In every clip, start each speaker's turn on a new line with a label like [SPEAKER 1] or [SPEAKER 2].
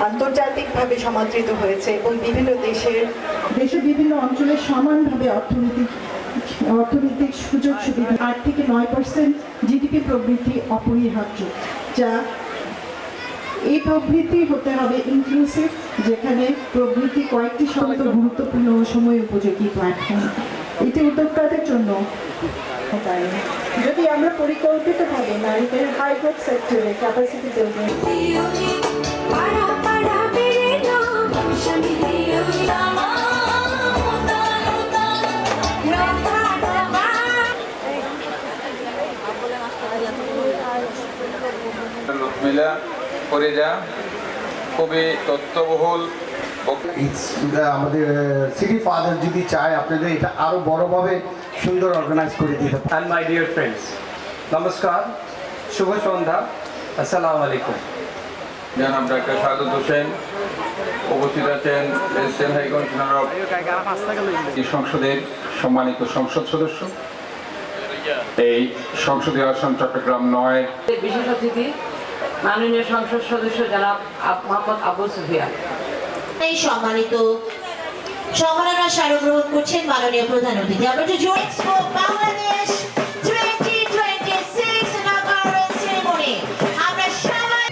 [SPEAKER 1] আন্তর্জাতিকভাবে সমাদৃত হয়েছে এবং বিভিন্ন দেশের বিভিন্ন অঞ্চলে সমানভাবে অর্থনৈতিক সুযোগ সুবিধা 8 থেকে 9% জিডিপি প্রবৃদ্ধি অপরিহার্য, যা এই প্রবৃদ্ধি হতে হবে ইনক্লুসিভ, যেখানে প্রবৃদ্ধি কয়েকটি শব্দ গুরুত্বপূর্ণ ও সময় উপযোগী প্ল্যাটফর্ম। এটি উদ্যোক্তাদের জন্য যদি আমরা পরিকল্পিতভাবে নারীদের হাই গ্রোথ সেক্টরে ক্যাপাসিটি বিল্ডিং
[SPEAKER 2] লুৎমিলা ফরিদা খুবই তথ্যবহুল।
[SPEAKER 3] আমাদের সিটি ফাদার যদি চায় আপনাদের এটা আরো বড়ভাবে সুন্দর অর্গানাইজ করে দিতে।
[SPEAKER 4] And my dear friends, নমস্কার, শুভ সন্ধ্যা, আসসালামু আলাইকুম।
[SPEAKER 2] জনাব ডাক্তার সাদত হোসেন উপস্থিত আছেন, প্রেসিডেন্ট হাই কমিশনার অফ সংসদের সম্মানিত সংসদ সদস্য, এই সংসদীয় আসন চট্টগ্রাম 9
[SPEAKER 5] বিশেষ অতিথি মাননীয় সংসদ সদস্য জনাব মোহাম্মদ আবু সুফিয়ান।
[SPEAKER 6] এই সম্মানিত সম্মাননা স্মারক গ্রহণ করছেন মাননীয় প্রধান অতিথি। আমরা যে এক্সপো বাংলাদেশ 2026 inaugural ceremony আমরা সবাই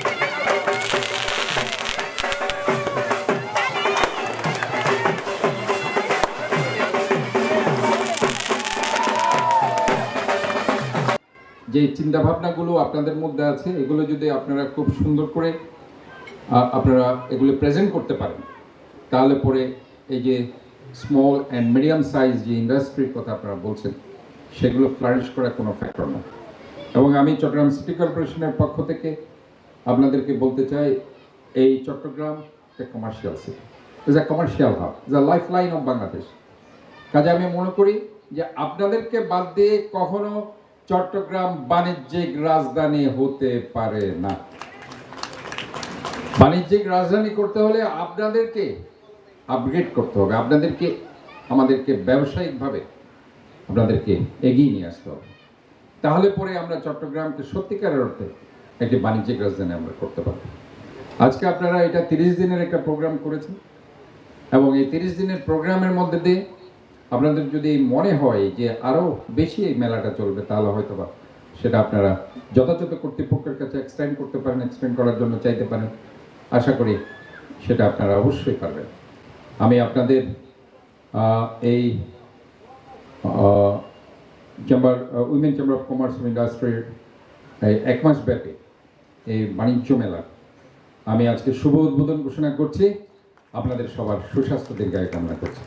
[SPEAKER 7] যে চিন্তাভাবনাগুলো আপনাদের মধ্যে আছে এগুলো যদি আপনারা খুব সুন্দর করে আপনারা এগুলো প্রেজেন্ট করতে পারেন, তাহলে পরে এই যে স্মল অ্যান্ড মিডিয়াম সাইজ যে ইন্ডাস্ট্রির কথা আপনারা বলছেন সেগুলো ফ্লারিশ করা কোনো ফ্যাক্টর না। এবং আমি চট্টগ্রাম সিটি কর্পোরেশনের পক্ষ থেকে আপনাদেরকে বলতে চাই, এই চট্টগ্রাম একটা commercial city, is a commercial hub, is a life line of Bangladesh. কাজে আমি মনে করি যে আপনাদেরকে বাদ দিয়ে কখনো চট্টগ্রাম বাণিজ্যিক রাজধানী হতে পারে না। বাণিজ্যিক রাজধানী করতে হলে আপনাদেরকে আপগ্রেড করতে হবে, আমাদেরকে ব্যবসায়িকভাবে আপনাদেরকে এগিয়ে নিয়ে আসতে হবে, তাহলে পরে আমরা চট্টগ্রামকে সত্যিকারের অর্থে একটি বাণিজ্যিক রাজধানী আমরা করতে পারব। আজকে আপনারা এটা 30 দিনের একটা প্রোগ্রাম করেছেন এবং এই 30 দিনের প্রোগ্রামের মধ্যে দিয়ে আপনাদের যদি মনে হয় যে আরও বেশি এই মেলাটা চলবে, তাহলে হয়তো বা সেটা আপনারা যথাযথ কর্তৃপক্ষের কাছে এক্সটেন্ড করতে পারেন, এক্সটেন্ড করার জন্য চাইতে পারেন। আশা করি সেটা আপনারা অবশ্যই পারবেন। আমি আপনাদের এই women chamber of commerce and ইন্ডাস্ট্রির এই 1 মাস ব্যাপী এই বাণিজ্য মেলা আমি আজকে শুভ উদ্বোধন ঘোষণা করছি। আপনাদের সবার সুস্বাস্থ্য দীর্ঘায়ু কামনা করছি।